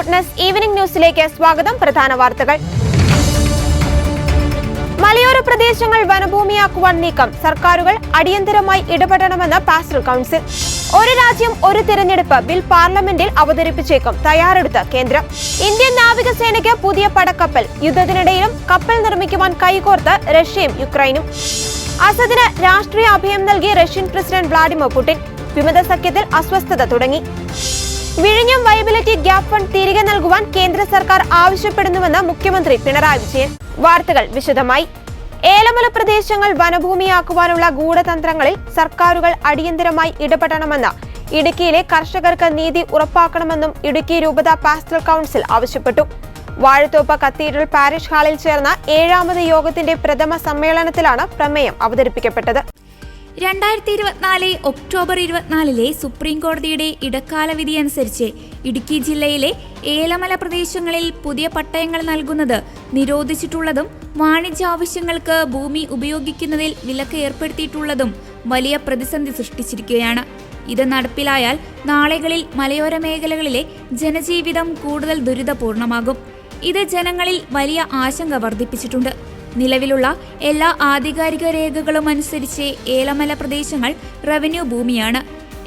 Goodness evening ന്യൂസിലേക്ക് സ്വാഗതം. പ്രധാന വാർത്തകൾ. മലയോര പ്രദേശങ്ങൾ വനഭൂമിയാക്കുവാൻ നീക്കം. സർക്കാരുകൾ അടിയന്തരമായി ഇടപെടണമെന്ന് പാസ്റ്റൽ കൗൺസിൽ. ഒരു രാജ്യം ഒരു തിരഞ്ഞെടുപ്പ് ബിൽ പാർലമെന്റിൽ അവതരിപ്പിച്ചേക്കും. തയ്യാറെടുത്ത് കേന്ദ്രം. ഇന്ത്യൻ നാവികസേനയ്ക്ക് പുതിയ പടക്കപ്പൽ. യുദ്ധത്തിനിടയിലും കപ്പൽ നിർമ്മിക്കുവാൻ കൈകോർത്ത് റഷ്യയും യുക്രൈനും. അസദിന് രാഷ്ട്രീയ അഭയം നൽകി റഷ്യൻ പ്രസിഡന്റ് വ്ളാഡിമിർ പുടിൻ. വിമത സഖ്യത്തിൽ അസ്വസ്ഥത തുടങ്ങി. വിഴിഞ്ഞം വയബിലിറ്റി ഗ്യാപ് ഫണ്ട് തിരികെ നൽകുവാൻ കേന്ദ്ര സർക്കാർ ആവശ്യപ്പെടുന്നുവെന്ന് മുഖ്യമന്ത്രി പിണറായി വിജയൻ. വാർത്തകൾ വിശദമായി. ഏലമല പ്രദേശങ്ങൾ വനഭൂമിയാക്കുവാനുള്ള ഗൂഢതന്ത്രങ്ങളിൽ സർക്കാരുകൾ അടിയന്തരമായി ഇടപെടണമെന്ന് ഇടുക്കിയിലെ കർഷകർക്ക് നീതി ഉറപ്പാക്കണമെന്നും ഇടുക്കി രൂപത പാസ്റ്റൽ കൗൺസിൽ ആവശ്യപ്പെട്ടു. വാഴത്തോപ്പ് കത്തീഡ്രൽ പാരിഷ് ഹാളിൽ ചേർന്ന 7ാമത് യോഗത്തിന്റെ പ്രഥമ സമ്മേളനത്തിലാണ് പ്രമേയം അവതരിപ്പിക്കപ്പെട്ടത്. 2024 ഒക്ടോബർ 24 സുപ്രീം കോടതിയുടെ ഇടക്കാല വിധി അനുസരിച്ച് ഇടുക്കി ജില്ലയിലെ ഏലമല പ്രദേശങ്ങളിൽ പുതിയ പട്ടയങ്ങൾ നൽകുന്നത് നിരോധിച്ചിട്ടുള്ളതും വാണിജ്യ ആവശ്യങ്ങൾക്ക് ഭൂമി ഉപയോഗിക്കുന്നതിൽ വിലക്ക് ഏർപ്പെടുത്തിയിട്ടുള്ളതും വലിയ പ്രതിസന്ധി സൃഷ്ടിച്ചിരിക്കുകയാണ്. ഇത് നടപ്പിലായാൽ നാളുകളിൽ മലയോര മേഖലകളിലെ ജനജീവിതം കൂടുതൽ ദുരിതപൂർണമാകും. ഇത് ജനങ്ങളിൽ വലിയ ആശങ്ക വർദ്ധിപ്പിച്ചിട്ടുണ്ട്. നിലവിലുള്ള എല്ലാ ആധികാരിക രേഖകളും അനുസരിച്ച് ഏലമല പ്രദേശങ്ങൾ റവന്യൂ ഭൂമിയാണ്.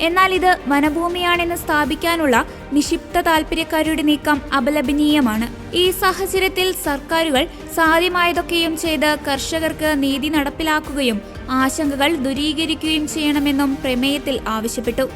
എന്നാൽ ഇത് വനഭൂമിയാണെന്ന് സ്ഥാപിക്കാനുള്ള നിക്ഷിപ്ത താൽപര്യക്കാരുടെ നീക്കം അപലപനീയമാണ്. ഈ സാഹചര്യത്തിൽ സർക്കാരുകൾ സാധ്യമായതൊക്കെയും ചെയ്ത് കർഷകർക്ക് നീതി നടപ്പിലാക്കുകയും ആശങ്കകൾ ദൂരീകരിക്കുകയും ചെയ്യണമെന്നും പ്രമേയത്തിൽ ആവശ്യപ്പെട്ടു.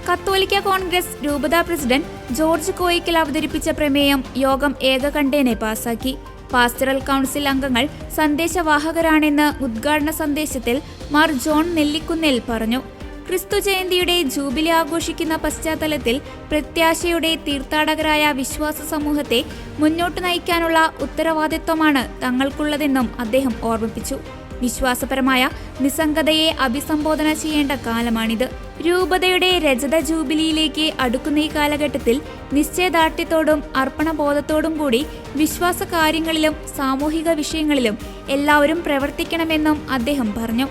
കത്തോലിക്ക കോൺഗ്രസ് രൂപതാ പ്രസിഡന്റ് ജോർജ് കോയിക്കൽ അവതരിപ്പിച്ച പ്രമേയം യോഗം ഏകകണ്ഠേന പാസാക്കി. പാസ്റ്ററൽ കൗൺസിൽ അംഗങ്ങൾ സന്ദേശവാഹകരാണെന്ന് ഉദ്ഘാടന സന്ദേശത്തിൽ മാർ ജോൺ നെല്ലിക്കുന്നേൽ പറഞ്ഞു. ക്രിസ്തു ജയന്തിയുടെ ജൂബിലി ആഘോഷിക്കുന്ന പശ്ചാത്തലത്തിൽ പ്രത്യാശയുടെ തീർത്ഥാടകരായ വിശ്വാസ സമൂഹത്തെ മുന്നോട്ട് നയിക്കാനുള്ള ഉത്തരവാദിത്വമാണ് തങ്ങൾക്കുള്ളതെന്നും അദ്ദേഹം ഓർമ്മിപ്പിച്ചു. വിശ്വാസപരമായ നിസ്സംഗതയെ അഭിസംബോധന ചെയ്യേണ്ട കാലമാണിത്. രൂപതയുടെ രജത ജൂബിലിയിലേക്ക് അടുക്കുന്ന ഈ കാലഘട്ടത്തിൽ നിശ്ചയദാർഢ്യത്തോടും അർപ്പണബോധത്തോടും കൂടി വിശ്വാസ കാര്യങ്ങളിലും സാമൂഹിക വിഷയങ്ങളിലും എല്ലാവരും പ്രവർത്തിക്കണമെന്നും അദ്ദേഹം പറഞ്ഞു.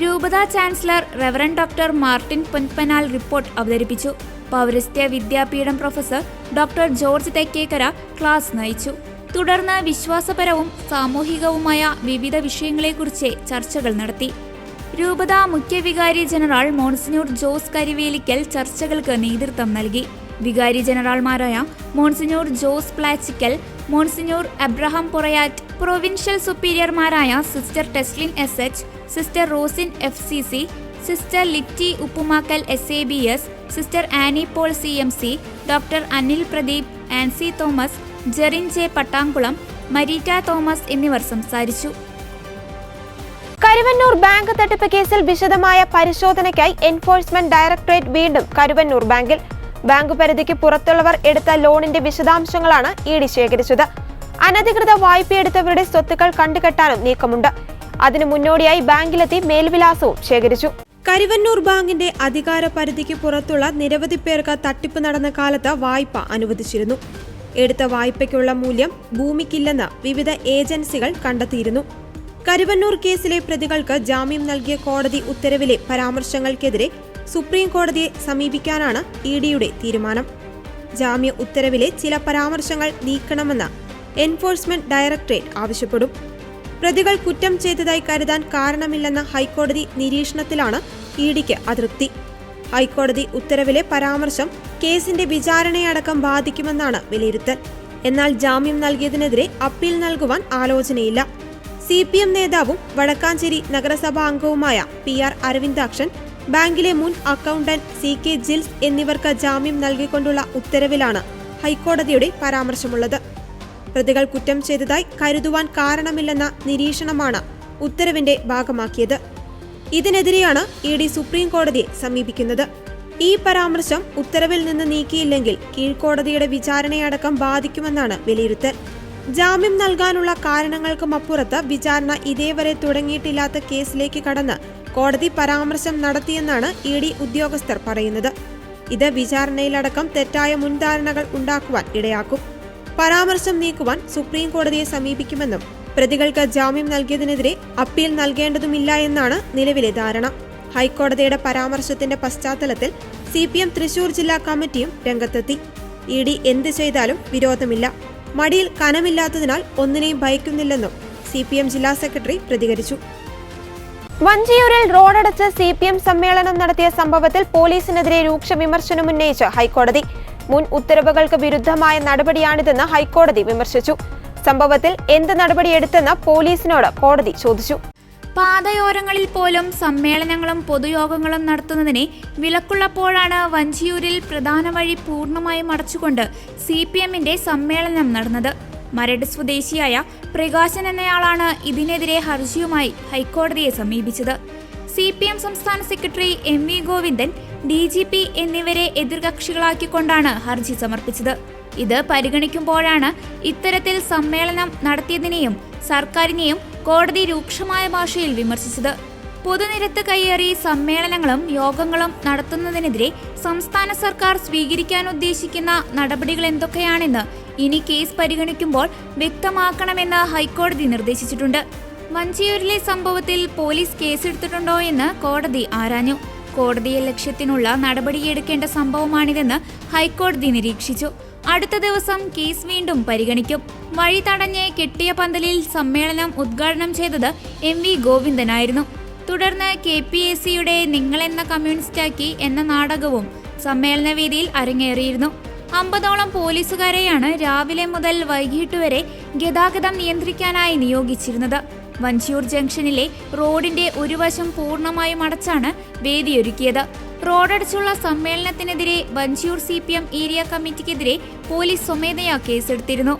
രൂപതാ chancellor reverend doctor Martin Ponpanal report അവതരിപ്പിച്ചു. പൗരസ്ത്യ വിദ്യാപീഠം professor doctor George Thekkekara class നയിച്ചു. തുടർന്ന് വിശ്വാസപരവും സാമൂഹികവുമായ വിവിധ വിഷയങ്ങളെക്കുറിച്ച് ചർച്ചകൾ നടത്തി. രൂപത മുഖ്യ വികാരി ജനറൽ മോൺസിഞ്ഞൂർ ജോസ് കരിവേലിക്കൽ ചർച്ചകൾക്ക് നേതൃത്വം നൽകി. വികാരി ജനറൽമാരായ monsignor Jose Plachikkal, monsignor Abraham Porayath, provincial സുപ്പീരിയർമാരായ sister Teslin SH, sister Rosin FCC, sister Litty Uppumakkal SABS, sister Annie Paul CMC, doctor Anil Pradeep, Ancy Thomas, Jerin J Pattankulam, Mareetta Thomas എന്നിവർ സംസാരിച്ചു. കരുവന്നൂർ ബാങ്ക് തട്ടിപ്പ് കേസിൽ വിശദമായ പരിശോധനയ്ക്കായി എൻഫോഴ്സ്മെന്റ് ഡയറക്ടറേറ്റ് വീണ്ടും കരുവന്നൂർ ബാങ്കിൽ. ബാങ്ക് പരിധിക്ക് പുറത്തുള്ളവർ എടുത്ത ലോണിന്റെ വിശദാംശങ്ങളാണ് ED ശേഖരിച്ചത്. അനധികൃത വായ്പയെടുത്തവരുടെ സ്വത്തുക്കൾ കണ്ടുകെട്ടാനും നീക്കമുണ്ട്. അതിനു മുന്നോടിയായി ബാങ്കിലെത്തി മേൽവിലാസവും ശേഖരിച്ചു. കരുവന്നൂർ ബാങ്കിന്റെ അധികാര പരിധിക്ക് പുറത്തുള്ള നിരവധി പേർക്ക് തട്ടിപ്പ് നടന്ന കാലത്ത് വായ്പ അനുവദിച്ചിരുന്നു. എടുത്ത വായ്പയ്ക്കുള്ള മൂല്യം ഭൂമിക്കില്ലെന്ന് വിവിധ ഏജൻസികൾ കണ്ടെത്തിയിരുന്നു. കരുവന്നൂർ കേസിലെ പ്രതികൾക്ക് ജാമ്യം നൽകിയ കോടതി ഉത്തരവിലെ പരാമർശങ്ങൾക്കെതിരെ സുപ്രീം കോടതിയെ സമീപിക്കാനാണ് EDയുടെ തീരുമാനം. ജാമ്യ ഉത്തരവിലെ ചില പരാമർശങ്ങൾ നീക്കണമെന്ന് എൻഫോഴ്സ്മെന്റ് ഡയറക്ടറേറ്റ് ആവശ്യപ്പെടും. പ്രതികൾ കുറ്റം ചെയ്തതായി കരുതാൻ കാരണമില്ലെന്ന ഹൈക്കോടതി നിരീക്ഷണത്തിലാണ് EDക്ക് അതൃപ്തി. ഹൈക്കോടതി ഉത്തരവിലെ പരാമർശം കേസിന്റെ വിചാരണയടക്കം ബാധിക്കുമെന്നാണ് വിലയിരുത്തൽ. എന്നാൽ ജാമ്യം നൽകിയതിനെതിരെ അപ്പീൽ നൽകുവാൻ ആലോചനയില്ല. CPM നേതാവും വടക്കാഞ്ചേരി നഗരസഭാ അംഗവുമായ PR അരവിന്ദാക്ഷൻ, ബാങ്കിലെ മുൻ അക്കൗണ്ടന്റ് CK ജിൽസ് എന്നിവർക്ക് ജാമ്യം നൽകിക്കൊണ്ടുള്ള ഉത്തരവിലാണ് ഹൈക്കോടതിയുടെ പരാമർശമുള്ളത്. പ്രതികൾ കുറ്റം ചെയ്തതായി കരുതുവാൻ കാരണമില്ലെന്ന നിരീക്ഷണമാണ് ഉത്തരവിന്റെ ഭാഗമാക്കിയത്. ഇതിനെതിരെയാണ് ED സുപ്രീം കോടതിയെ സമീപിക്കുന്നത്. ഈ പരാമർശം ഉത്തരവിൽ നിന്ന് നീക്കിയില്ലെങ്കിൽ കീഴ്ക്കോടതിയുടെ വിചാരണയടക്കം ബാധിക്കുമെന്നാണ് വിലയിരുത്തൽ. ജാമ്യം നൽകാനുള്ള കാരണങ്ങൾക്കും അപ്പുറത്ത് വിചാരണ ഇതേവരെ തുടങ്ങിയിട്ടില്ലാത്ത കേസിലേക്ക് കടന്ന് കോടതി പരാമർശം നടത്തിയെന്നാണ് ED ഉദ്യോഗസ്ഥർ പറയുന്നത്. ഇത് വിചാരണയിലടക്കം തെറ്റായ മുൻധാരണകൾ ഉണ്ടാക്കുവാൻ ഇടയാക്കും. പരാമർശം നീക്കുവാൻ സുപ്രീം കോടതിയെ സമീപിക്കുമെന്നും പ്രതികൾക്ക് ജാമ്യം നൽകിയതിനെതിരെ അപ്പീൽ നൽകേണ്ടതുമില്ല എന്നാണ് നിലവിലെ ധാരണ. ഹൈക്കോടതിയുടെ പരാമർശത്തിന്റെ പശ്ചാത്തലത്തിൽ CPM തൃശൂർ ജില്ലാ കമ്മിറ്റിയും രംഗത്തെത്തി. ഇ.ഡി. എന്ത് ചെയ്താലും വിരോധമില്ല. മടിയിൽ കനമില്ലാത്തതിനാൽ ഒന്നിനെയും ഭയക്കുന്നില്ലെന്നും CPM ജില്ലാ സെക്രട്ടറി പ്രതികരിച്ചു. വഞ്ചിയൂരിൽ റോഡടച്ച് CPM സമ്മേളനം നടത്തിയ സംഭവത്തിൽ പോലീസിനെതിരെ രൂക്ഷ വിമർശനമുന്നയിച്ച് ഹൈക്കോടതി. മുൻ ഉത്തരവുകൾക്ക് വിരുദ്ധമായ നടപടിയാണിതെന്ന് ഹൈക്കോടതി വിമർശിച്ചു. സംഭവത്തിൽ എന്ത് നടപടിയെടുത്തെന്ന് പോലീസിനോട് കോടതി ചോദിച്ചു. പാതയോരങ്ങളിൽ പോലും സമ്മേളനങ്ങളും പൊതുയോഗങ്ങളും നടത്തുന്നതിന് വിലക്കുള്ളപ്പോഴാണ് വഞ്ചിയൂരിൽ പ്രധാന വഴി പൂർണ്ണമായും അടച്ചുകൊണ്ട് CPMന്റെ സമ്മേളനം നടന്നത്. മരട് സ്വദേശിയായ പ്രകാശൻ എന്നയാളാണ് ഇതിനെതിരെ ഹർജിയുമായി ഹൈക്കോടതിയെ സമീപിച്ചത്. CPM സംസ്ഥാന സെക്രട്ടറി MV ഗോവിന്ദൻ, DGP എന്നിവരെ എതിർകക്ഷികളാക്കിക്കൊണ്ടാണ് ഹർജി സമർപ്പിച്ചത്. ഇത് പരിഗണിക്കുമ്പോഴാണ് ഇത്തരത്തിൽ സമ്മേളനം നടത്തിയതിനെയും സർക്കാരിനെയും കോടതി രൂക്ഷമായ ഭാഷയിൽ വിമർശിച്ചത്. പൊതുനിരത്ത് കയ്യേറി സമ്മേളനങ്ങളും യോഗങ്ങളും നടത്തുന്നതിനെതിരെ സംസ്ഥാന സർക്കാർ സ്വീകരിക്കാൻ ഉദ്ദേശിക്കുന്ന നടപടികൾ എന്തൊക്കെയാണെന്ന് ഇനി കേസ് പരിഗണിക്കുമ്പോൾ വ്യക്തമാക്കണമെന്ന് ഹൈക്കോടതി നിർദ്ദേശിച്ചിട്ടുണ്ട്. വഞ്ചിയൂരിലെ സംഭവത്തിൽ പോലീസ് കേസെടുത്തിട്ടുണ്ടോ എന്ന് കോടതി ആരാഞ്ഞു. കോടതിയെ ലക്ഷ്യത്തിനുള്ള നടപടിയെടുക്കേണ്ട സംഭവമാണിതെന്ന് ഹൈക്കോടതി നിരീക്ഷിച്ചു. അടുത്ത ദിവസം കേസ് വീണ്ടും പരിഗണിക്കും. വഴി തടഞ്ഞ് കെട്ടിയ പന്തലിൽ സമ്മേളനം ഉദ്ഘാടനം ചെയ്തത് MV ഗോവിന്ദനായിരുന്നു. തുടർന്ന് KPACയുടെ നിങ്ങളെന്ന കമ്മ്യൂണിസ്റ്റാക്കി എന്ന നാടകവും സമ്മേളന വേദിയിൽ അരങ്ങേറിയിരുന്നു. 50ഓളം പോലീസുകാരെയാണ് രാവിലെ മുതൽ വൈകിട്ട് വരെ ഗതാഗതം നിയന്ത്രിക്കാനായി നിയോഗിച്ചിരുന്നത്. വഞ്ചിയൂർ ജംഗ്ഷനിലെ റോഡിന്റെ ഒരു വശം പൂർണ്ണമായും അടച്ചാണ് വേദിയൊരുക്കിയത്. റോഡടച്ചുള്ള സമ്മേളനത്തിനെതിരെ വഞ്ചിയൂർ CPM ഏരിയ കമ്മിറ്റിക്കെതിരെ പോലീസ് സ്വമേധയാ കേസെടുത്തിരുന്നു.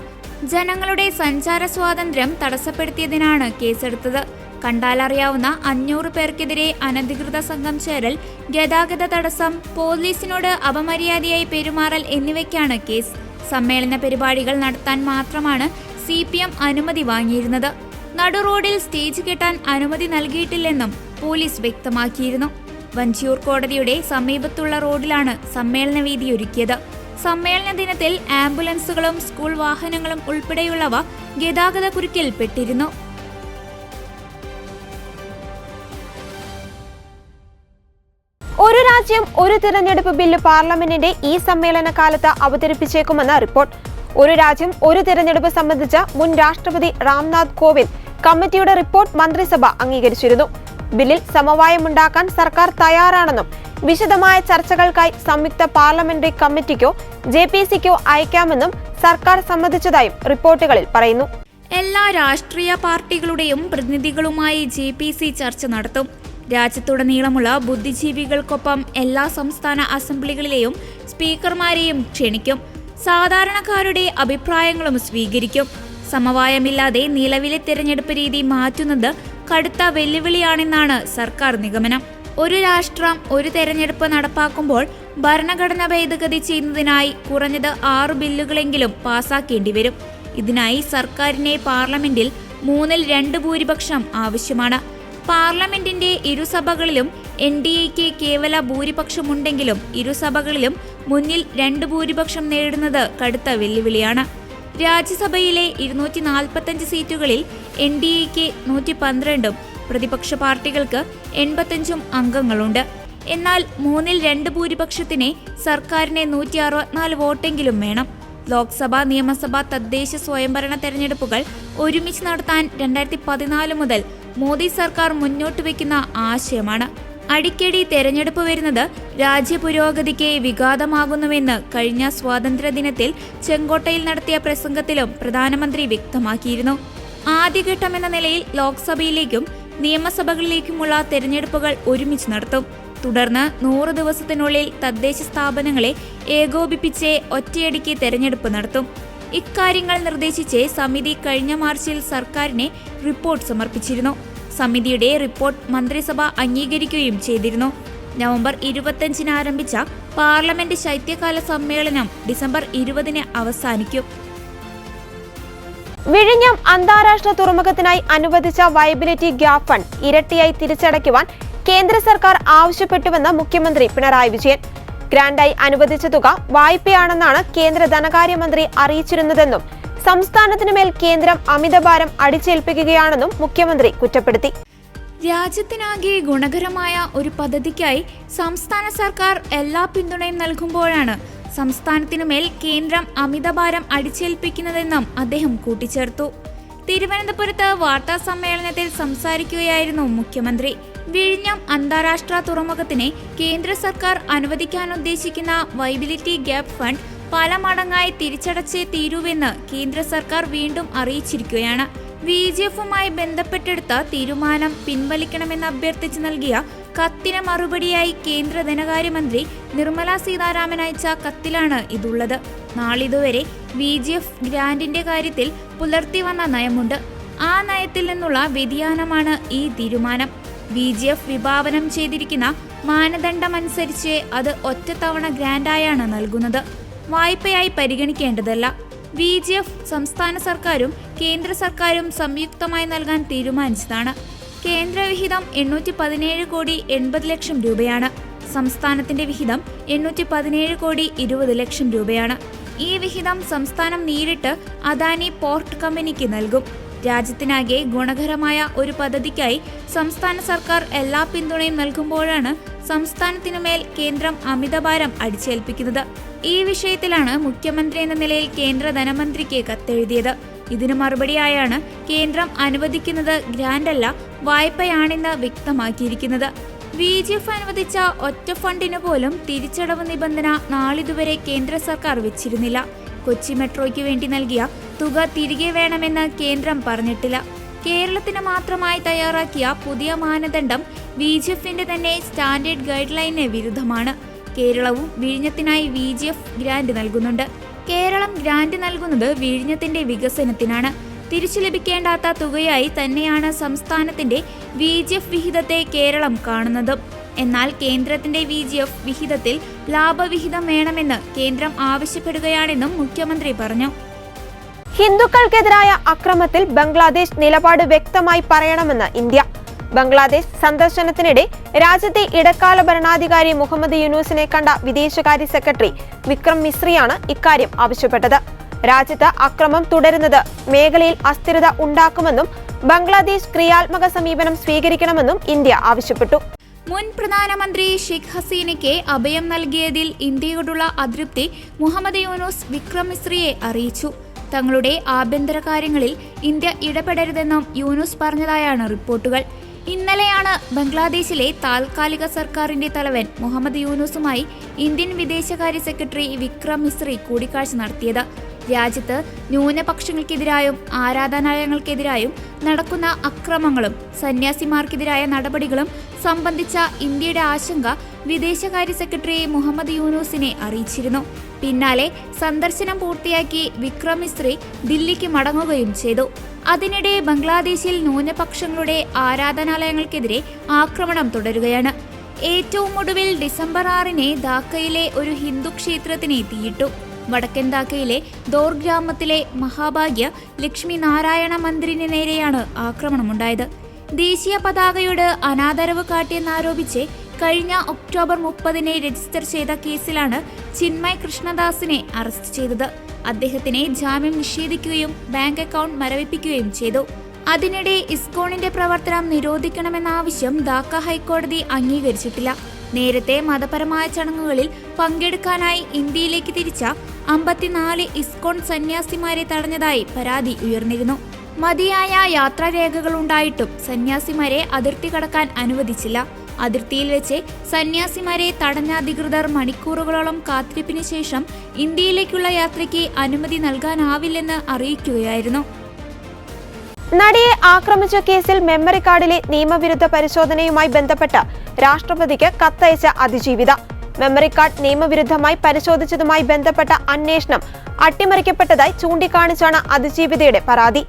ജനങ്ങളുടെ സഞ്ചാര സ്വാതന്ത്ര്യം തടസ്സപ്പെടുത്തിയതിനാണ് കേസെടുത്തത്. കണ്ടാലറിയാവുന്ന 500 പേർക്കെതിരെ അനധികൃത സംഘം ചേരൽ, ഗതാഗത തടസ്സം, പോലീസിനോട് അപമര്യാദയായി പെരുമാറൽ എന്നിവയ്ക്കാണ് കേസ്. സമ്മേളന പരിപാടികൾ നടത്താൻ മാത്രമാണ് CPM അനുമതി വാങ്ങിയിരുന്നത്. നടുറോഡിൽ സ്റ്റേജ് കെട്ടാൻ അനുമതി നൽകിയിട്ടില്ലെന്നും പോലീസ് വ്യക്തമാക്കിയിരുന്നു. വഞ്ചിയൂർ കോടതിയുടെ സമീപത്തുള്ള റോഡിലാണ് സമ്മേളന വേദി ഒരുക്കിയത്. സമ്മേളന ദിനത്തിൽ ആംബുലൻസുകളും സ്കൂൾ വാഹനങ്ങളും ഉൾപ്പെടെയുള്ളവ ഗതാഗത കുരുക്കിൽ പെട്ടിരുന്നു. ഒരു രാജ്യം ഒരു തിരഞ്ഞെടുപ്പ് ബില്ല് പാർലമെന്റിന്റെ ഈ സമ്മേളന കാലത്ത് അവതരിപ്പിച്ചേക്കുമെന്ന് റിപ്പോർട്ട്. ഒരു രാജ്യം ഒരു തിരഞ്ഞെടുപ്പ് സംബന്ധിച്ച മുൻ രാഷ്ട്രപതി രാംനാഥ് കോവിന്ദ് കമ്മിറ്റിയുടെ റിപ്പോർട്ട് മന്ത്രിസഭ അംഗീകരിച്ചിരുന്നു. ബില്ലിൽ സമവായമുണ്ടാക്കാൻ സർക്കാർ തയ്യാറാണെന്നും വിശദമായ ചർച്ചകൾക്കായി സംയുക്ത പാർലമെന്ററി കമ്മിറ്റിക്കോ JPCക്കോ അയക്കാമെന്നും സർക്കാർ സമ്മതിച്ചതായും റിപ്പോർട്ടുകളിൽ പറയുന്നു. എല്ലാ രാഷ്ട്രീയ പാർട്ടികളുടെയും പ്രതിനിധികളുമായി JPC ചർച്ച നടത്തും. രാജ്യത്തുടനീളമുള്ള ബുദ്ധിജീവികൾക്കൊപ്പം എല്ലാ സംസ്ഥാന അസംബ്ലികളിലെയും സ്പീക്കർമാരെയും ക്ഷണിക്കും. സാധാരണക്കാരുടെ അഭിപ്രായങ്ങളും സ്വീകരിക്കും. സമവായമില്ലാതെ നിലവിലെ തിരഞ്ഞെടുപ്പ് രീതി മാറ്റുന്നത് കടുത്ത വെല്ലുവിളിയാണെന്നാണ് സർക്കാർ നിഗമനം. ഒരു രാഷ്ട്രം ഒരു തെരഞ്ഞെടുപ്പ് നടപ്പാക്കുമ്പോൾ ഭരണഘടന ഭേദഗതി ചെയ്യുന്നതിനായി കുറഞ്ഞത് 6 ബില്ലുകളെങ്കിലും പാസാക്കേണ്ടി വരും. ഇതിനായി സർക്കാരിനെ പാർലമെന്റിൽ 3/2 ഭൂരിപക്ഷം ആവശ്യമാണ്. പാർലമെന്റിന്റെ ഇരുസഭകളിലും NDAക്ക് കേവല ഭൂരിപക്ഷമുണ്ടെങ്കിലും ഇരുസഭകളിലും മുന്നിൽ 2 ഭൂരിപക്ഷം നേടുന്നത് കടുത്ത വെല്ലുവിളിയാണ്. രാജ്യസഭയിലെ 245 സീറ്റുകളിൽ NDAക്ക് 112ഉം പ്രതിപക്ഷ പാർട്ടികൾക്ക് 85 അംഗങ്ങളുണ്ട്. എന്നാൽ 3/2 ഭൂരിപക്ഷത്തിന് സർക്കാരിന് 164 വോട്ടെങ്കിലും വേണം. ലോക്സഭ, നിയമസഭ, തദ്ദേശ സ്വയംഭരണ തെരഞ്ഞെടുപ്പുകൾ ഒരുമിച്ച് നടത്താൻ 2014 മുതൽ മോദി സർക്കാർ മുന്നോട്ട് വയ്ക്കുന്ന ആശയമാണ്. അടിക്കടി തെരഞ്ഞെടുപ്പ് വരുന്നത് രാജ്യ പുരോഗതിക്ക് വിഘാതമാകുന്നുവെന്ന് കഴിഞ്ഞ സ്വാതന്ത്ര്യദിനത്തിൽ ചെങ്കോട്ടയിൽ നടത്തിയ പ്രസംഗത്തിലും പ്രധാനമന്ത്രി വ്യക്തമാക്കിയിരുന്നു. ആദ്യഘട്ടമെന്ന നിലയിൽ ലോക്സഭയിലേക്കും നിയമസഭകളിലേക്കുമുള്ള തെരഞ്ഞെടുപ്പുകൾ ഒരുമിച്ച് നടത്തും. തുടർന്ന് 100 ദിവസത്തിനുള്ളിൽ തദ്ദേശ സ്ഥാപനങ്ങളെ ഏകോപിപ്പിച്ച് ഒറ്റയടിക്ക് തെരഞ്ഞെടുപ്പ് നടത്തും. ഇക്കാര്യങ്ങൾ നിർദ്ദേശിച്ച് സമിതി കഴിഞ്ഞ മാർച്ചിൽ സർക്കാരിന് റിപ്പോർട്ട് സമർപ്പിച്ചിരുന്നു. സമിതിയുടെ റിപ്പോർട്ട് മന്ത്രിസഭ അംഗീകരിക്കുകയും ചെയ്തിരുന്നു. നവംബർ 25 ആരംഭിച്ച പാർലമെന്റ് ശൈത്യകാല സമ്മേളനം ഡിസംബർ 20 അവസാനിക്കും. വിഴിഞ്ഞം അന്താരാഷ്ട്ര തുറമുഖത്തിനായി അനുവദിച്ച വയബിലിറ്റി ഗ്യാപ് ഫണ്ട് ഇരട്ടിയായി തിരിച്ചടയ്ക്കുവാൻ കേന്ദ്ര സർക്കാർ ആവശ്യപ്പെട്ടുവെന്ന് മുഖ്യമന്ത്രി പിണറായി വിജയൻ. ഗ്രാന്റായി അനുവദിച്ച തുക വായ്പയാണെന്നാണ് കേന്ദ്ര ധനകാര്യമന്ത്രി അറിയിച്ചിരുന്നതെന്നും സംസ്ഥാനത്തിനു മേൽ കേന്ദ്രം അമിതഭാരം അടിച്ചേൽപ്പിക്കുകയാണെന്നും മുഖ്യമന്ത്രി കുറ്റപ്പെടുത്തി. രാജ്യത്തിനാകെ ഗുണകരമായ ഒരു പദ്ധതിക്കായി സംസ്ഥാന സർക്കാർ എല്ലാ പിന്തുണയും നൽകുമ്പോഴാണ് സംസ്ഥാനത്തിനുമേൽ കേന്ദ്രം അമിതഭാരം അടിച്ചേൽപ്പിക്കുന്നതെന്നും അദ്ദേഹം കൂട്ടിച്ചേർത്തു. തിരുവനന്തപുരത്ത് വാർത്താ സമ്മേളനത്തിൽ സംസാരിക്കുകയായിരുന്നു മുഖ്യമന്ത്രി. വിഴിഞ്ഞം അന്താരാഷ്ട്ര തുറമുഖത്തിന് കേന്ദ്ര സർക്കാർ അനുവദിക്കാനുദ്ദേശിക്കുന്ന വൈബിലിറ്റി ഗ്യാപ് ഫണ്ട് പല മടങ്ങായി തിരിച്ചടച്ചേ തീരൂവെന്ന് കേന്ദ്ര സർക്കാർ വീണ്ടും അറിയിച്ചിരിക്കുകയാണ്. VGFുമായി ബന്ധപ്പെട്ടെടുത്ത തീരുമാനം പിൻവലിക്കണമെന്ന് അഭ്യർത്ഥിച്ച് നൽകിയ കത്തിന് മറുപടിയായി കേന്ദ്ര ധനകാര്യമന്ത്രി നിർമ്മല സീതാരാമൻ അയച്ച കത്തിലാണ് ഇതുള്ളത്. നാളിതുവരെ VGF ഗ്രാന്റിന്റെ കാര്യത്തിൽ പുലർത്തി വന്ന നയമുണ്ട്. ആ നയത്തിൽ നിന്നുള്ള വ്യതിയാനമാണ് ഈ തീരുമാനം. VGF വിഭാവനം ചെയ്തിരിക്കുന്ന മാനദണ്ഡമനുസരിച്ച് അത് ഒറ്റത്തവണ ഗ്രാന്റായാണ് നൽകുന്നത്, വായ്പയായി പരിഗണിക്കേണ്ടതല്ല. VGF സംസ്ഥാന സർക്കാരും കേന്ദ്ര സർക്കാരും സംയുക്തമായി നൽകാൻ തീരുമാനിച്ചതാണ്. കേന്ദ്ര വിഹിതം 817 കോടി 80 ലക്ഷം രൂപയാണ്. സംസ്ഥാനത്തിന്റെ വിഹിതം 817 കോടി 20 ലക്ഷം രൂപയാണ്. ഈ വിഹിതം സംസ്ഥാനം നേരിട്ട് അദാനി പോർട്ട് കമ്പനിക്ക് നൽകും. രാജ്യത്തിനാകെ ഗുണകരമായ ഒരു പദ്ധതിക്കായി സംസ്ഥാന സർക്കാർ എല്ലാ പിന്തുണയും നൽകുമ്പോഴാണ് സംസ്ഥാനത്തിനുമേൽ കേന്ദ്രം അമിതഭാരം അടിച്ചേൽപ്പിക്കുന്നത്. ഈ വിഷയത്തിലാണ് മുഖ്യമന്ത്രി എന്ന നിലയിൽ കേന്ദ്ര ധനമന്ത്രിക്ക് കത്തെഴുതിയത്. ഇതിനു മറുപടിയായാണ് കേന്ദ്രം അനുവദിക്കുന്നത് ഗ്രാന്റല്ല, വായ്പയാണെന്ന് വ്യക്തമാക്കിയിരിക്കുന്നത്. VGF അനുവദിച്ച ഒറ്റ ഫണ്ടിനു പോലും തിരിച്ചടവ് നിബന്ധന നാളിതുവരെ കേന്ദ്ര സർക്കാർ വെച്ചിരുന്നില്ല. കൊച്ചി മെട്രോയ്ക്ക് വേണ്ടി നൽകിയ തുക തിരികെ വേണമെന്ന് കേന്ദ്രം പറഞ്ഞിട്ടില്ല. കേരളത്തിന് മാത്രമായി തയ്യാറാക്കിയ പുതിയ മാനദണ്ഡം VGFന്റെ തന്നെ സ്റ്റാൻഡേർഡ് ഗൈഡ് ലൈനിന് വിരുദ്ധമാണ്. കേരളവും വിഴിഞ്ഞത്തിനായി VGF ഗ്രാന്റ് നൽകുന്നുണ്ട്. കേരളം ഗ്രാന്റ് നൽകുന്നത് വിഴിഞ്ഞത്തിന്റെ വികസനത്തിനാണ്. തിരിച്ചു ലഭിക്കേണ്ടാത്ത തുകയായി തന്നെയാണ് സംസ്ഥാനത്തിന്റെ VGF വിഹിതത്തെ കേരളം കാണുന്നതും. എന്നാൽ കേന്ദ്രത്തിന്റെ VGF വിഹിതത്തിൽ ലാഭവിഹിതം വേണമെന്ന് കേന്ദ്രം ആവശ്യപ്പെടുകയാണെന്നും മുഖ്യമന്ത്രി പറഞ്ഞു. ഹിന്ദുക്കൾക്കെതിരായ അക്രമത്തിൽ ബംഗ്ലാദേശ് നിലപാട് വ്യക്തമായി പറയണമെന്ന് ഇന്ത്യ. ബംഗ്ലാദേശ് സന്ദർശനത്തിനിടെ രാജ്യത്തെ ഇടക്കാല ഭരണാധികാരി മുഹമ്മദ് യൂനുസിനെ കണ്ട വിദേശകാര്യ സെക്രട്ടറി വിക്രം മിശ്രിയാണ് ഇക്കാര്യം ആവശ്യപ്പെട്ടത്. രാജ്യത്ത് അക്രമം തുടരുന്നത് മേഖലയിൽ അസ്ഥിരത ഉണ്ടാക്കുമെന്നും ബംഗ്ലാദേശ് ക്രിയാത്മക സമീപനം സ്വീകരിക്കണമെന്നും ഇന്ത്യ ആവശ്യപ്പെട്ടു. മുൻ പ്രധാനമന്ത്രി ഷെയ്ഖ് ഹസീനയ്ക്ക് അഭയം നൽകിയതിൽ ഇന്ത്യയോടുള്ള അതൃപ്തി മുഹമ്മദ് യൂനുസ് വിക്രം മിശ്രിയെ അറിയിച്ചു. തങ്ങളുടെ ആഭ്യന്തര കാര്യങ്ങളിൽ ഇന്ത്യ ഇടപെടരുതെന്നും യൂനുസ് പറഞ്ഞതായാണ് റിപ്പോർട്ടുകൾ. ഇന്നലെയാണ് ബംഗ്ലാദേശിലെ താൽക്കാലിക സർക്കാരിന്റെ തലവൻ മുഹമ്മദ് യൂനുസുമായി ഇന്ത്യൻ വിദേശകാര്യ സെക്രട്ടറി വിക്രം മിശ്രി കൂടിക്കാഴ്ച നടത്തിയത്. രാജ്യത്ത് ന്യൂനപക്ഷങ്ങൾക്കെതിരായും ആരാധനാലയങ്ങൾക്കെതിരായും നടക്കുന്ന അക്രമങ്ങളും സന്യാസിമാർക്കെതിരായ നടപടികളും സംബന്ധിച്ച ഇന്ത്യയുടെ ആശങ്ക വിദേശകാര്യ സെക്രട്ടറി മുഹമ്മദ് യൂനുസിനെ അറിയിച്ചിരുന്നു. പിന്നാലെ സന്ദർശനം പൂർത്തിയാക്കി വിക്രം മിശ്രി ദില്ലിക്ക് മടങ്ങുകയും ചെയ്തു. അതിനിടെ ബംഗ്ലാദേശിൽ ന്യൂനപക്ഷങ്ങളുടെ ആരാധനാലയങ്ങൾക്കെതിരെ ആക്രമണം തുടരുകയാണ്. ഏറ്റവും ഒടുവിൽ ഡിസംബർ 6-ന് ധാക്കയിലെ ഒരു ഹിന്ദു ക്ഷേത്രത്തിന് തീയിട്ടു. വടക്കൻ ധാക്കയിലെ ദോർ ഗ്രാമത്തിലെ മഹാഭാഗ്യ ലക്ഷ്മി നാരായണ മന്ദിറിന് നേരെയാണ് ആക്രമണമുണ്ടായത്. ദേശീയ പതാകയോട് അനാദരവ് കാട്ടിയെന്നാരോപിച്ച് കഴിഞ്ഞ ഒക്ടോബർ 30-ന് രജിസ്റ്റർ ചെയ്ത കേസിലാണ് ചിന്മയ് കൃഷ്ണദാസിനെ അറസ്റ്റ് ചെയ്തത്. അദ്ദേഹത്തിന് ജാമ്യം നിഷേധിക്കുകയും ബാങ്ക് അക്കൗണ്ട് മരവിപ്പിക്കുകയും ചെയ്തു. അതിനിടെ ഇസ്കോണിന്റെ പ്രവർത്തനം നിരോധിക്കണമെന്ന ആവശ്യം ധാക്ക ഹൈക്കോടതി അംഗീകരിച്ചിട്ടില്ല. നേരത്തെ മതപരമായ ചടങ്ങുകളിൽ പങ്കെടുക്കാനായി ഇന്ത്യയിലേക്ക് തിരിച്ച 54 ഇസ്കോൺ സന്യാസിമാരെ തടഞ്ഞതായി പരാതി ഉയർന്നിരുന്നു. മതിയായ യാത്രാരേഖകളുണ്ടായിട്ടും സന്യാസിമാരെ അതിർത്തി കടക്കാൻ അനുവദിച്ചില്ല. അതിർത്തിയിൽ വെച്ച് സന്യാസിമാരെ തടഞ്ഞ അധികൃതർ മണിക്കൂറുകളോളം കാത്തിരിപ്പിന് ശേഷം ഇന്ത്യയിലേക്കുള്ള യാത്രയ്ക്ക് അനുമതി നൽകാനാവില്ലെന്ന് അറിയിക്കുകയായിരുന്നു. നടിയെ ആക്രമിച്ച കേസിൽ മെമ്മറി കാർഡിലെ നിയമവിരുദ്ധ പരിശോധനയുമായി ബന്ധപ്പെട്ട് രാഷ്ട്രപതിക്ക് കത്തയച്ച അതിജീവിത. മെമ്മറി കാർഡ് നിയമവിരുദ്ധമായി പരിശോധിച്ചതുമായി ബന്ധപ്പെട്ട അന്വേഷണം അട്ടിമറിക്കപ്പെട്ടതായി ചൂണ്ടിക്കാണിച്ചാണ് അതിജീവിതയുടെ പരാതി.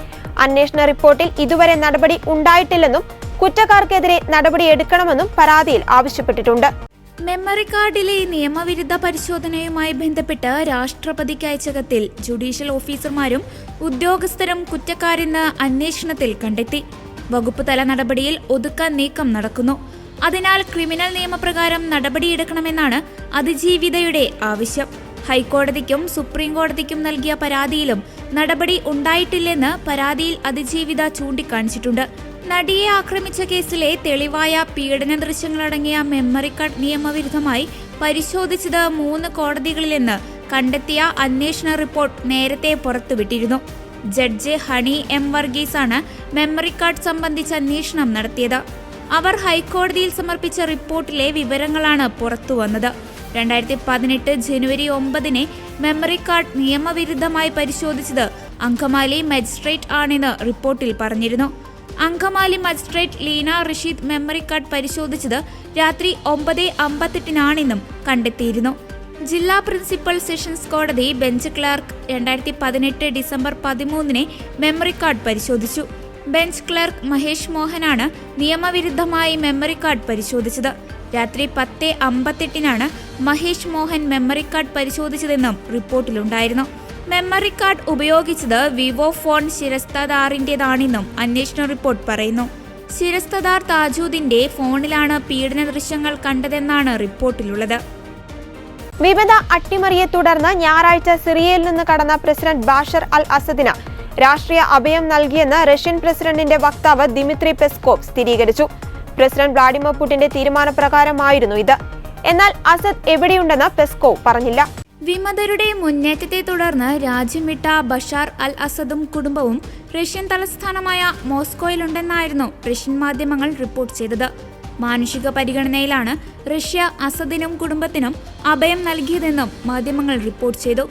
അന്വേഷണ റിപ്പോർട്ടിൽ ഇതുവരെ നടപടി ഉണ്ടായിട്ടില്ലെന്നും കുറ്റക്കാർക്കെതിരെ നടപടിയെടുക്കണമെന്നും പരാതിയിൽ ആവശ്യപ്പെട്ടിട്ടുണ്ട്. മെമ്മറി കാർഡിലെ നിയമവിരുദ്ധ പരിശോധനയുമായി ബന്ധപ്പെട്ട് രാഷ്ട്രപതിക്ക് അയച്ച കത്തിൽ ജുഡീഷ്യൽ ഓഫീസർമാരും ഉദ്യോഗസ്ഥരും കുറ്റക്കാരെന്ന് അന്വേഷണത്തിൽ കണ്ടെത്തി. വകുപ്പ് തല നടപടിയിൽ ഒതുക്കാൻ നീക്കം നടക്കുന്നു. അതിനാൽ ക്രിമിനൽ നിയമപ്രകാരം നടപടിയെടുക്കണമെന്നാണ് അതിജീവിതയുടെ ആവശ്യം. ഹൈക്കോടതിക്കും സുപ്രീം കോടതിക്കും നൽകിയ പരാതിയിലും നടപടി ഉണ്ടായിട്ടില്ലെന്ന് പരാതിയിൽ അതിജീവിത ചൂണ്ടിക്കാണിച്ചിട്ടുണ്ട്. നടിയെ ആക്രമിച്ച കേസിലെ തെളിവായ പീഡന ദൃശ്യങ്ങളടങ്ങിയ മെമ്മറി കാർഡ് നിയമവിരുദ്ധമായി പരിശോധിച്ചത് 3 കോടതികളിലെന്ന് കണ്ടെത്തിയ അന്വേഷണ റിപ്പോർട്ട് നേരത്തെ പുറത്തുവിട്ടിരുന്നു. ജഡ്ജ് ഹണി എം വർഗീസാണ് മെമ്മറി കാർഡ് സംബന്ധിച്ച് അന്വേഷണം നടത്തിയത്. അവർ ഹൈക്കോടതിയിൽ സമർപ്പിച്ച റിപ്പോർട്ടിലെ വിവരങ്ങളാണ് പുറത്തുവന്നത്. 2018 ജനുവരി 9 മെമ്മറി കാർഡ് നിയമവിരുദ്ധമായി പരിശോധിച്ചത് അങ്കമാലി മജിസ്ട്രേറ്റ് ആണെന്ന് റിപ്പോർട്ടിൽ പറഞ്ഞിരുന്നു. Angamaly magistrate Leena Rasheed memory card പരിശോധിച്ചത് രാത്രി 9:58 കണ്ടെത്തിയിരുന്നു. ജില്ലാ പ്രിൻസിപ്പൽ സെഷൻസ് കോടതി bench clerk 2018 December 13 memory card പരിശോധിച്ചു. ബെഞ്ച് ക്ലർക്ക് മഹേഷ് മോഹനാണ് നിയമവിരുദ്ധമായി മെമ്മറി കാർഡ് പരിശോധിച്ചത്. രാത്രി 10:58 മഹേഷ് മോഹൻ മെമ്മറി കാർഡ് പരിശോധിച്ചതെന്നും റിപ്പോർട്ടിലുണ്ടായിരുന്നു. മെമ്മറി കാർഡ് ഉപയോഗിച്ചത് വിവോ ഫോൺ ശിരസ്തദാറിന്റേതാണെന്നും അന്വേഷണ റിപ്പോർട്ട് പറയുന്നു. ശിരസ്തദാർ താജുദ്ദീന്റെ ഫോണിലാണ് പീഡന ദൃശ്യങ്ങൾ കണ്ടതെന്നാണ് റിപ്പോർട്ടിലുള്ളത്. വിമത അട്ടിമറിയെ തുടർന്ന് ഞായറാഴ്ച സിറിയയിൽ നിന്ന് കടന്ന പ്രസിഡന്റ് ബാഷർ അൽ അസദിന് രാഷ്ട്രീയ അഭയം നൽകിയെന്ന് റഷ്യൻ പ്രസിഡന്റിന്റെ വക്താവ് ദിമിത്രി പെസ്കോവ് സ്ഥിരീകരിച്ചു. പ്രസിഡന്റ് വ്ളാഡിമിർ പുടിന്റെ തീരുമാനപ്രകാരമായിരുന്നു ഇത്. എന്നാൽ അസദ് എവിടെയുണ്ടെന്ന് പെസ്കോവ് പറഞ്ഞില്ല. വിമതരുടെ മുന്നേറ്റത്തെ തുടർന്ന് രാജ്യം വിട്ട ബഷാർ അൽ അസദും കുടുംബവും റഷ്യൻ തലസ്ഥാനമായ മോസ്കോയിലുണ്ടെന്നായിരുന്നു റഷ്യൻ മാധ്യമങ്ങൾ റിപ്പോർട്ട് ചെയ്തത്. മാനുഷിക പരിഗണനയിലാണ് റഷ്യ അസദിനും കുടുംബത്തിനും അഭയം നൽകിയതെന്നും മാധ്യമങ്ങൾ റിപ്പോർട്ട് ചെയ്തു.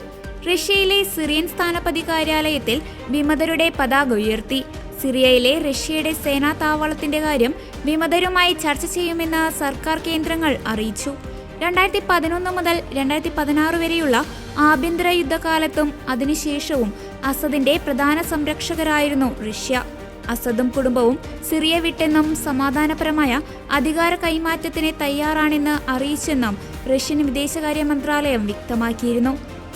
റഷ്യയിലെ സിറിയൻ സ്ഥാനപതി കാര്യാലയത്തിൽ വിമതരുടെ പതാക ഉയർത്തി. സിറിയയിലെ റഷ്യയുടെ സേനാ താവളത്തിന്റെ കാര്യം വിമതരുമായി ചർച്ച ചെയ്യുമെന്ന് സർക്കാർ കേന്ദ്രങ്ങൾ അറിയിച്ചു. 2011 മുതൽ 2016 വരെയുള്ള ആഭ്യന്തര യുദ്ധകാലത്തും അതിനുശേഷവും അസദിന്റെ പ്രധാന സംരക്ഷകരായിരുന്നു റഷ്യ. അസദും കുടുംബവും സിറിയ വിട്ടെന്നും സമാധാനപരമായ അധികാര കൈമാറ്റത്തിന് തയ്യാറാണെന്ന് അറിയിച്ചെന്നും റഷ്യൻ വിദേശകാര്യ മന്ത്രാലയം വ്യക്തമാക്കിയിരുന്നു.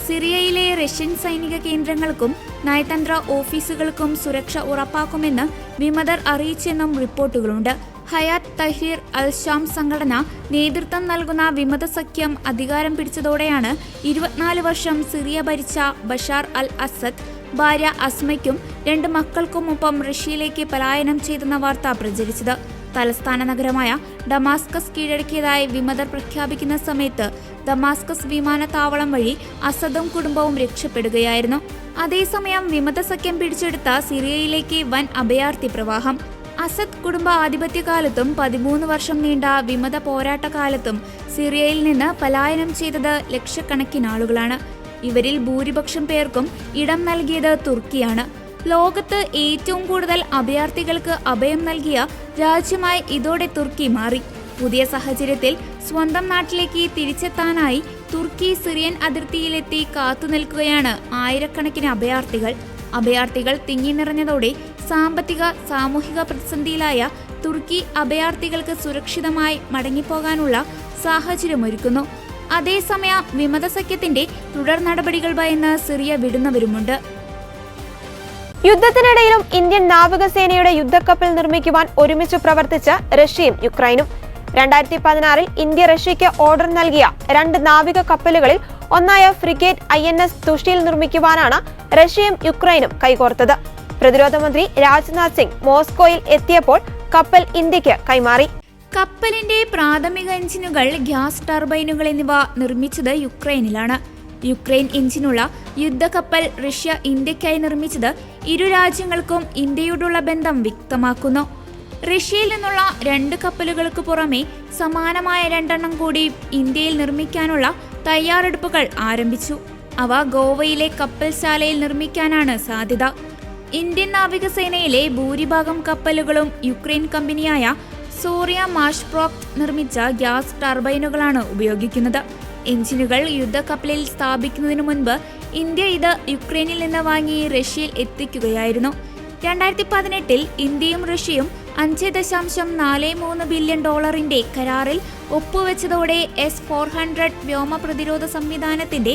സിറിയയിലെ റഷ്യൻ സൈനിക കേന്ദ്രങ്ങൾക്കും നയതന്ത്ര ഓഫീസുകൾക്കും സുരക്ഷ ഉറപ്പാക്കുമെന്ന് വിമതർ അറിയിച്ചെന്നും റിപ്പോർട്ടുകളുണ്ട്. ഹയാത്ത് തഹ്രീർ അൽ ഷാം സംഘടന നേതൃത്വം നൽകുന്ന വിമത സഖ്യം അധികാരം പിടിച്ചതോടെയാണ് 24 വർഷം സിറിയ ഭരിച്ച ബഷാർ അൽ അസദ് ഭാര്യ അസ്മയ്ക്കും 2 മക്കൾക്കുമൊപ്പം റഷ്യയിലേക്ക് പലായനം ചെയ്തെന്ന വാർത്ത പ്രചരിച്ചത്. തലസ്ഥാന നഗരമായ ഡമാസ്കസ് കീഴടക്കിയതായി വിമതർ പ്രഖ്യാപിക്കുന്ന സമയത്ത് ഡമാസ്കസ് വിമാനത്താവളം വഴി അസദും കുടുംബവും രക്ഷപ്പെടുകയായിരുന്നു. അതേസമയം വിമത സഖ്യം പിടിച്ചെടുത്ത സിറിയയിലേക്ക് വൻ അഭയാർത്ഥി പ്രവാഹം. അസദ് കുടുംബ ആധിപത്യകാലത്തും 13 വർഷം നീണ്ട വിമത പോരാട്ടകാലത്തും സിറിയയിൽ നിന്ന് പലായനം ചെയ്തത് ലക്ഷക്കണക്കിന് ആളുകളാണ്. ഇവരിൽ ഭൂരിപക്ഷം പേർക്കും ഇടം നൽകിയത് തുർക്കിയാണ്. ലോകത്ത് ഏറ്റവും കൂടുതൽ അഭയാർത്ഥികൾക്ക് അഭയം നൽകിയ രാജ്യമായി ഇതോടെ തുർക്കി മാറി. പുതിയ സാഹചര്യത്തിൽ സ്വന്തം നാട്ടിലേക്ക് തിരിച്ചെത്താനായി തുർക്കി സിറിയൻ അതിർത്തിയിലെത്തി കാത്തുനിൽക്കുകയാണ് ആയിരക്കണക്കിന് അഭയാർത്ഥികൾ തിങ്ങി നിറഞ്ഞതോടെ സാമ്പത്തിക സാമൂഹിക പ്രതിസന്ധിയിലായ തുർക്കി അഭയാർത്ഥികൾക്ക് സുരക്ഷിതമായി മടങ്ങിപ്പോകാനുള്ള സാഹചര്യമൊരുക്കുന്നു. അതേസമയം വിമത സഖ്യത്തിന്റെ തുടർ നടപടികൾ ഭയന്ന് സിറിയ വിടുന്നവരുമുണ്ട്. യുദ്ധത്തിനിടയിലും ഇന്ത്യൻ നാവികസേനയുടെ യുദ്ധക്കപ്പൽ നിർമ്മിക്കുവാൻ ഒരുമിച്ച് പ്രവർത്തിച്ച് റഷ്യയും യുക്രൈനും. 2016 ഇന്ത്യ റഷ്യയ്ക്ക് ഓർഡർ നൽകിയ 2 നാവിക കപ്പലുകളിൽ ഒന്നായ ഫ്രിഗേറ്റ് INS തുഷീൽ നിർമ്മിക്കുവാനാണ് റഷ്യയും യുക്രൈനും കൈകോർത്തത്. പ്രതിരോധ മന്ത്രി രാജ്നാഥ് സിംഗ് മോസ്കോയിൽ എത്തിയപ്പോൾ കപ്പൽ ഇന്ത്യക്ക് കൈമാറി. കപ്പലിന്റെ പ്രാഥമിക എഞ്ചിനുകൾ, ഗ്യാസ് ടർബൈനുകൾ എന്നിവ നിർമ്മിച്ചത് യുക്രൈനിലാണ്. യുക്രൈൻ എഞ്ചിനുള്ള യുദ്ധക്കപ്പൽ റഷ്യ ഇന്ത്യക്കായി നിർമ്മിച്ചത് ഇരു രാജ്യങ്ങൾക്കും ഇന്ത്യയോടുള്ള ബന്ധം വ്യക്തമാക്കുന്നു. റഷ്യയിൽ നിന്നുള്ള 2 കപ്പലുകൾക്ക് പുറമെ സമാനമായ 2 കൂടി ഇന്ത്യയിൽ നിർമ്മിക്കാനുള്ള തയ്യാറെടുപ്പുകൾ ആരംഭിച്ചു. അവ ഗോവയിലെ കപ്പൽശാലയിൽ നിർമ്മിക്കാനാണ് സാധ്യത. ഇന്ത്യൻ നാവികസേനയിലെ ഭൂരിഭാഗം കപ്പലുകളും യുക്രൈൻ കമ്പനിയായ സോറിയ മാഷ്പ്രോക്ട് നിർമ്മിച്ച ഗ്യാസ് ടർബൈനുകളാണ് ഉപയോഗിക്കുന്നത്. എഞ്ചിനുകൾ യുദ്ധക്കപ്പലിൽ സ്ഥാപിക്കുന്നതിനു മുൻപ് ഇന്ത്യ ഇത് യുക്രൈനിൽ നിന്ന് വാങ്ങി റഷ്യയിൽ എത്തിക്കുകയായിരുന്നു. 2018 ഇന്ത്യയും റഷ്യയും $5.43 ബില്യൺ കരാറിൽ ഒപ്പുവെച്ചതോടെ S-400 വ്യോമ പ്രതിരോധ സംവിധാനത്തിന്റെ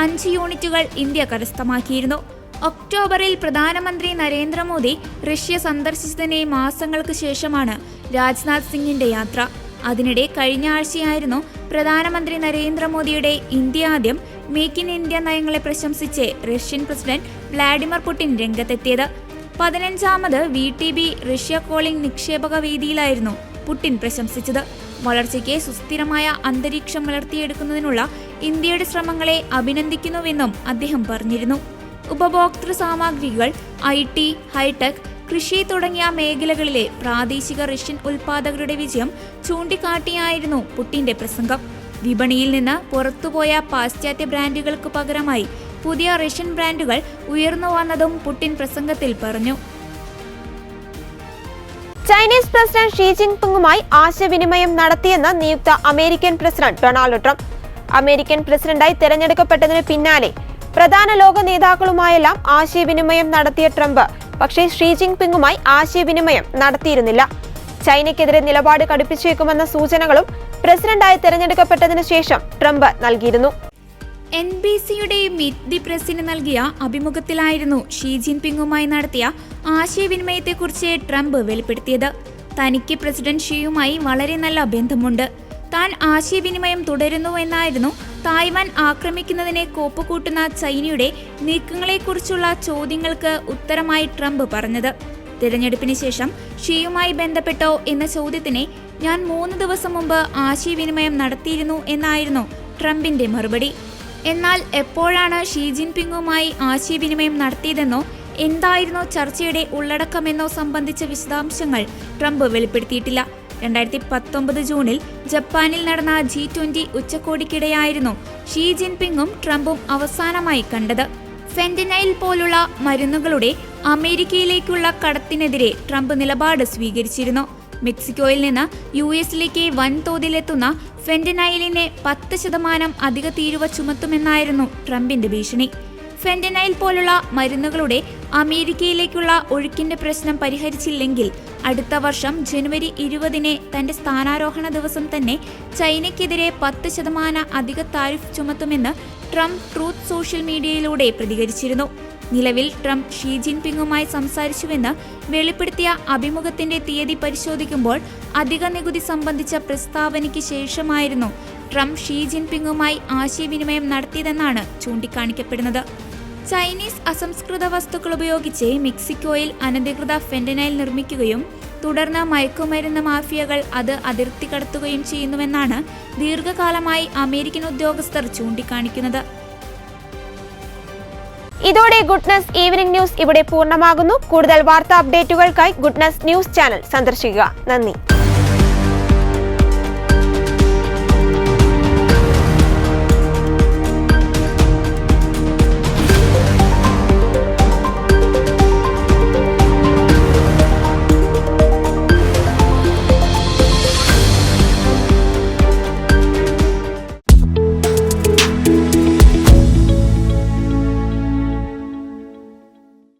5 യൂണിറ്റുകൾ ഇന്ത്യ കരസ്ഥമാക്കിയിരുന്നു. ഒക്ടോബറിൽ പ്രധാനമന്ത്രി നരേന്ദ്രമോദി റഷ്യ സന്ദർശിച്ചതിന് മാസങ്ങൾക്ക് ശേഷമാണ് രാജ്നാഥ് സിംഗിന്റെ യാത്ര. അതിനിടെ കഴിഞ്ഞ ആഴ്ചയായിരുന്നു പ്രധാനമന്ത്രി നരേന്ദ്രമോദിയുടെ ഇന്ത്യ ആദ്യം മേക്ക് ഇൻ ഇന്ത്യ നയങ്ങളെ പ്രശംസിച്ച് റഷ്യൻ പ്രസിഡന്റ് വ്ളാഡിമിർ പുടിൻ രംഗത്തെത്തിയത്. 15ാമത് VTB റഷ്യ കോളിംഗ് നിക്ഷേപക വേദിയിലായിരുന്നു പുടിൻ പ്രശംസിച്ചത്. വളർച്ചയ്ക്ക് സുസ്ഥിരമായ അന്തരീക്ഷം വളർത്തിയെടുക്കുന്നതിനുള്ള ഇന്ത്യയുടെ ശ്രമങ്ങളെ അഭിനന്ദിക്കുന്നുവെന്നും അദ്ദേഹം പറഞ്ഞിരുന്നു. ഉപഭോക്തൃ സാമഗ്രികൾ, IT, ഹൈടെക്, കൃഷി തുടങ്ങിയ മേഖലകളിലെ പ്രാദേശിക റഷ്യൻ ഉൽപ്പാദകരുടെ വിജയം ചൂണ്ടിക്കാട്ടിയായിരുന്നു പുടിന്റെ പ്രസംഗം. വിപണിയിൽ നിന്ന് പുറത്തുപോയ പാശ്ചാത്യ ബ്രാൻഡുകൾക്ക് പകരമായി പുതിയ റഷ്യൻ ബ്രാൻഡുകൾ ഉയർന്നു വന്നതും പുടിൻ പ്രസംഗത്തിൽ പറഞ്ഞു. ചൈനീസ് പ്രസിഡന്റ് ഷീ ജിൻപിങ്ങുമായി ആശയവിനിമയം നടത്തിയെന്ന് നിയുക്ത American president Donald Trump. American പ്രസിഡന്റായി തെരഞ്ഞെടുക്കപ്പെട്ടതിന് പിന്നാലെ പ്രധാന ലോക നേതാക്കളുമായെല്ലാം ആശയവിനിമയം നടത്തിയ ട്രംപ് പക്ഷേ ഷീ ജിൻപിങ്ങുമായി ആശയവിനിമയം നടത്തിയിരുന്നില്ല. ചൈനയ്ക്കെതിരെ നിലപാട് കടുപ്പിച്ചേക്കുമെന്ന സൂചനകളും പ്രസിഡന്റായി തെരഞ്ഞെടുക്കപ്പെട്ടതിനു ശേഷം ട്രംപ് നൽകിയിരുന്നു. NBCയുടെ മീറ്റ് ദി പ്രസിന് നൽകിയ അഭിമുഖത്തിലായിരുന്നു ഷീ ജിൻപിങ്ങുമായി നടത്തിയ ആശയവിനിമയത്തെക്കുറിച്ച് ട്രംപ് വെളിപ്പെടുത്തിയത്. തനിക്ക് പ്രസിഡന്റ് ഷീയുമായി വളരെ നല്ല ബന്ധമുണ്ട്, താൻ ആശയവിനിമയം തുടരുന്നുവെന്നായിരുന്നു തായ്വാൻ ആക്രമിക്കുന്നതിനെ കോപ്പുകൂട്ടുന്ന ചൈനയുടെ നീക്കങ്ങളെക്കുറിച്ചുള്ള ചോദ്യങ്ങൾക്ക് ഉത്തരമായി ട്രംപ് പറഞ്ഞത്. തിരഞ്ഞെടുപ്പിന് ശേഷം ഷീയുമായി ബന്ധപ്പെട്ടോ എന്ന ചോദ്യത്തിന് ഞാൻ 3 ദിവസം മുമ്പ് ആശയവിനിമയം നടത്തിയിരുന്നു എന്നായിരുന്നു ട്രംപിന്റെ മറുപടി. എന്നാൽ എപ്പോഴാണ് ഷീ ജിൻപിങ്ങുമായി ആശയവിനിമയം നടത്തിയതെന്നോ എന്തായിരുന്നു ചർച്ചയുടെ ഉള്ളടക്കമെന്നോ സംബന്ധിച്ച വിശദാംശങ്ങൾ ട്രംപ് വെളിപ്പെടുത്തിയിട്ടില്ല. 2019 ജൂണിൽ ജപ്പാനിൽ നടന്ന G20 ഉച്ചകോടിക്കിടെയായിരുന്നു ഷീ ജിൻപിങ്ങും ട്രംപും അവസാനമായി കണ്ടത്. ഫെന്റനൈൽ പോലുള്ള മരുന്നുകളുടെ അമേരിക്കയിലേക്കുള്ള കടത്തിനെതിരെ ട്രംപ് നിലപാട് സ്വീകരിച്ചിരുന്നു. മെക്സിക്കോയിൽ നിന്ന് US-ലേക്ക് വൻതോതിലെത്തുന്ന ഫെന്റനൈലിനെ 10% അധിക തീരുവ ചുമത്തുമെന്നായിരുന്നു ട്രംപിന്റെ ഭീഷണി. ഫെന്റനൈൽ പോലുള്ള മരുന്നുകളുടെ അമേരിക്കയിലേക്കുള്ള ഒഴുക്കിന്റെ പ്രശ്നം പരിഹരിച്ചില്ലെങ്കിൽ അടുത്ത വർഷം ജനുവരി 20 തന്റെ സ്ഥാനാരോഹണ ദിവസം തന്നെ ചൈനയ്ക്കെതിരെ 10% അധിക താരിഫ് ചുമത്തുമെന്ന് ട്രംപ് ട്രൂത്ത് സോഷ്യൽ മീഡിയയിലൂടെ പ്രതികരിച്ചിരുന്നു. നിലവിൽ ട്രംപ് ഷീ ജിൻപിങ്ങുമായി സംസാരിച്ചുവെന്ന് വെളിപ്പെടുത്തിയ അഭിമുഖത്തിന്റെ തീയതി പരിശോധിക്കുമ്പോൾ അധിക നികുതി സംബന്ധിച്ച പ്രസ്താവനയ്ക്ക് ശേഷമായിരുന്നു ട്രംപ് ഷീ ജിൻപിങ്ങുമായി ആശയവിനിമയം നടത്തിയതെന്നാണ് ചൂണ്ടിക്കാണിക്കപ്പെടുന്നത്. ചൈനീസ് അസംസ്കൃത വസ്തുക്കൾ ഉപയോഗിച്ച് മെക്സിക്കോയിൽ അനധികൃത ഫെന്റനൈൽ നിർമ്മിക്കുകയും തുടർന്ന് മയക്കുമരുന്ന് മാഫിയകൾ അത് അതിർത്തി കടത്തുകയും ചെയ്യുന്നുവെന്നാണ് ദീർഘകാലമായി അമേരിക്കൻ ഉദ്യോഗസ്ഥർ ചൂണ്ടിക്കാണിക്കുന്നത്. ഇതോടെ ഗുഡ്നസ് ഈവനിംഗ് ന്യൂസ് ഇവിടെ പൂർണ്ണമാകുന്നു. കൂടുതൽ വാർത്താ അപ്ഡേറ്റുകൾക്കായി ഗുഡ്നസ് ന്യൂസ് ചാനൽ സന്ദർശിക്കുക. നന്ദി.